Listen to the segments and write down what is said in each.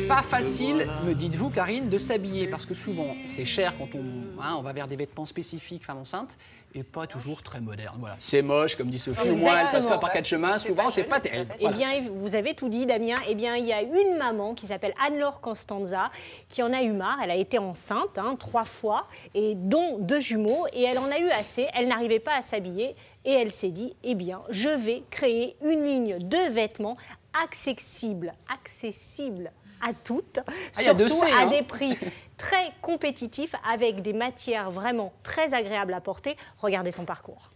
Pas facile, me dites-vous, Karine, de s'habiller, parce que souvent, c'est cher quand on va vers des vêtements spécifiques femmes enceintes, et pas toujours très modernes. Voilà. C'est moche, comme dit Sophie, au moins elle passe pas par quatre chemins, souvent c'est pas terrible. Eh bien, vous avez tout dit, Damien. Eh bien, il y a une maman qui s'appelle Anne-Laure Costanza, qui en a eu marre. Elle a été enceinte 3 fois, et dont 2 jumeaux, et elle en a eu assez. Elle n'arrivait pas à s'habiller, et elle s'est dit, eh bien, je vais créer une ligne de vêtements accessible à toutes, surtout à des prix très compétitifs, avec des matières vraiment très agréables à porter. Regardez son parcours.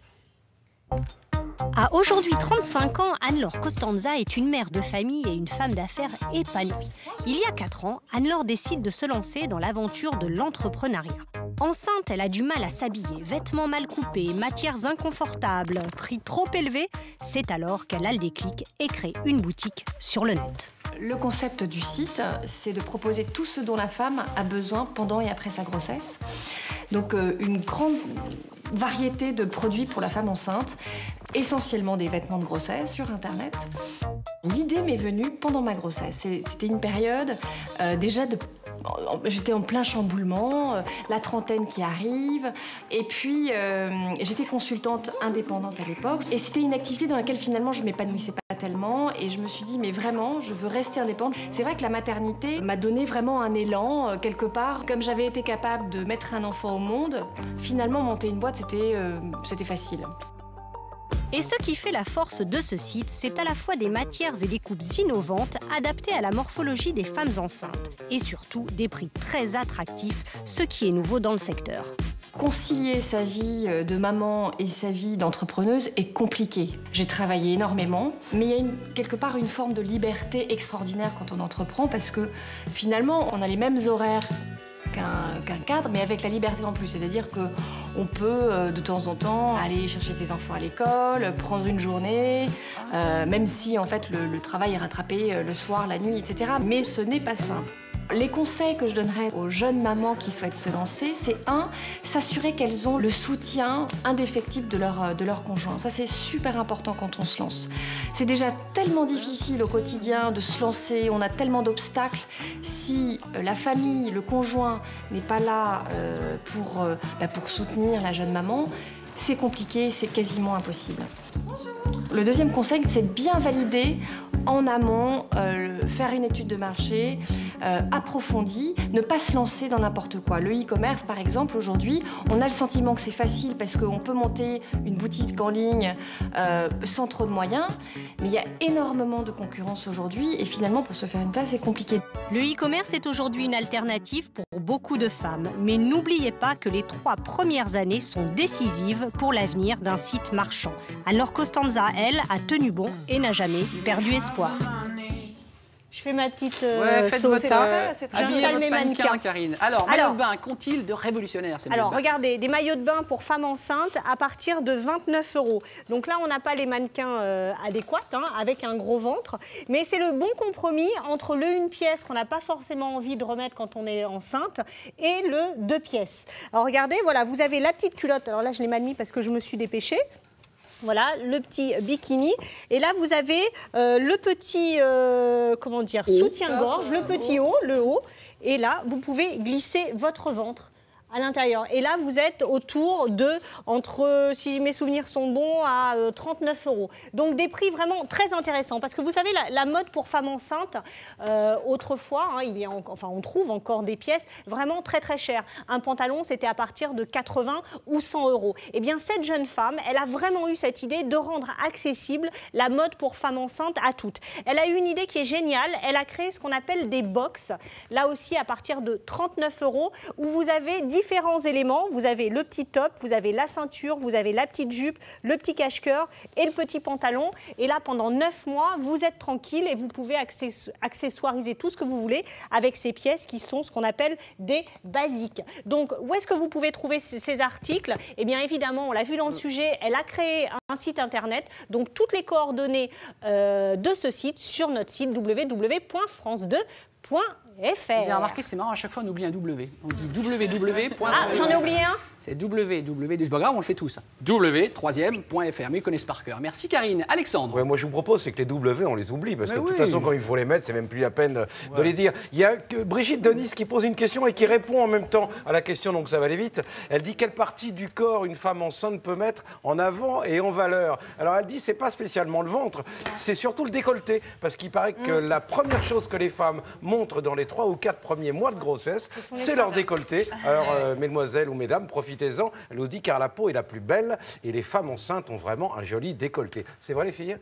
À aujourd'hui 35 ans, Anne-Laure Costanza est une mère de famille et une femme d'affaires épanouie. Il y a 4 ans, Anne-Laure décide de se lancer dans l'aventure de l'entrepreneuriat. Enceinte, elle a du mal à s'habiller, vêtements mal coupés, matières inconfortables, prix trop élevés. C'est alors qu'elle a le déclic et crée une boutique sur le net. Le concept du site, c'est de proposer tout ce dont la femme a besoin pendant et après sa grossesse. Donc une grande variété de produits pour la femme enceinte, essentiellement des vêtements de grossesse sur Internet. L'idée m'est venue pendant ma grossesse. C'était une période déjà j'étais en plein chamboulement, la trentaine qui arrive, et puis j'étais consultante indépendante à l'époque, et c'était une activité dans laquelle finalement je m'épanouissais pas tellement, et je me suis dit mais vraiment je veux rester indépendante. C'est vrai que la maternité m'a donné vraiment un élan quelque part. Comme j'avais été capable de mettre un enfant au monde, finalement monter une boîte c'était facile. Et ce qui fait la force de ce site, c'est à la fois des matières et des coupes innovantes adaptées à la morphologie des femmes enceintes. Et surtout, des prix très attractifs, ce qui est nouveau dans le secteur. Concilier sa vie de maman et sa vie d'entrepreneuse est compliqué. J'ai travaillé énormément, mais il y a quelque part une forme de liberté extraordinaire quand on entreprend, parce que finalement, on a les mêmes horaires qu'un cadre, mais avec la liberté en plus. C'est-à-dire qu'on peut de temps en temps aller chercher ses enfants à l'école, prendre une journée, même si en fait le travail est rattrapé le soir, la nuit, etc. Mais ce n'est pas simple. Les conseils que je donnerais aux jeunes mamans qui souhaitent se lancer, c'est s'assurer qu'elles ont le soutien indéfectible de leur conjoint. Ça, c'est super important quand on se lance. C'est déjà tellement difficile au quotidien de se lancer, on a tellement d'obstacles. Si la famille, le conjoint n'est pas là pour soutenir la jeune maman, c'est compliqué, c'est quasiment impossible. Le deuxième conseil, c'est bien valider en amont, faire une étude de marché approfondie, ne pas se lancer dans n'importe quoi. Le e-commerce, par exemple, aujourd'hui, on a le sentiment que c'est facile parce qu'on peut monter une boutique en ligne sans trop de moyens, mais il y a énormément de concurrence aujourd'hui et finalement, pour se faire une place, c'est compliqué. Le e-commerce est aujourd'hui une alternative pour beaucoup de femmes, mais n'oubliez pas que les 3 premières années sont décisives pour l'avenir d'un site marchand. Anne-Laure Costanza, elle, a tenu bon et n'a jamais perdu espoir. Je fais ma petite sauce. J'installe mes mannequins, Karine. Alors, maillot de bain, qu'ont-ils de révolutionnaire? Alors, regardez, des maillots de bain pour femmes enceintes à partir de 29 €. Donc là, on n'a pas les mannequins adéquats, avec un gros ventre. Mais c'est le bon compromis entre le 1 pièce qu'on n'a pas forcément envie de remettre quand on est enceinte et le 2 pièces. Alors, regardez, voilà, vous avez la petite culotte. Alors là, je l'ai mal mis parce que je me suis dépêchée. Voilà, le petit bikini. Et là, vous avez le petit, soutien-gorge, le petit haut, le haut. Et là, vous pouvez glisser votre ventre à l'intérieur. Et là, vous êtes autour de, si mes souvenirs sont bons, à 39 €. Donc, des prix vraiment très intéressants. Parce que vous savez, la mode pour femmes enceintes, autrefois, on trouve encore des pièces vraiment très, très chères. Un pantalon, c'était à partir de 80 ou 100 €. Eh bien, cette jeune femme, elle a vraiment eu cette idée de rendre accessible la mode pour femmes enceintes à toutes. Elle a eu une idée qui est géniale. Elle a créé ce qu'on appelle des box, là aussi à partir de 39 €, où vous avez différents éléments. Vous avez le petit top, vous avez la ceinture, vous avez la petite jupe, le petit cache-cœur et le petit pantalon. Et là, pendant 9 mois, vous êtes tranquille et vous pouvez accessoiriser tout ce que vous voulez avec ces pièces qui sont ce qu'on appelle des basiques. Donc, où est-ce que vous pouvez trouver ces articles? Eh bien, évidemment, on l'a vu dans le sujet, elle a créé un site internet. Donc, toutes les coordonnées de ce site sur notre site www.france2.fr. .fr. Vous avez remarqué, c'est marrant, à chaque fois on oublie un W. On dit www.fr. Ah, j'en ai oublié un. C'est www. C'est pas grave, on le fait tous. w3e.fr. Mais ils connaissent par cœur. Merci Karine. Alexandre. Ouais, moi je vous propose, c'est que les W, on les oublie, parce que Mais de toute oui. façon, quand il faut les mettre, c'est même plus la peine de les dire. Il y a que Brigitte de Nice qui pose une question et qui répond en même temps à la question, donc ça va aller vite. Elle dit quelle partie du corps une femme enceinte peut mettre en avant et en valeur. Alors elle dit c'est pas spécialement le ventre, c'est surtout le décolleté, parce qu'il paraît que la première chose que les femmes montrent dans les 3 ou 4 premiers mois de grossesse, c'est leur décolleté. Alors mesdemoiselles ou mesdames, profitez-en. Elle nous dit car la peau est la plus belle et les femmes enceintes ont vraiment un joli décolleté. C'est vrai les filles ?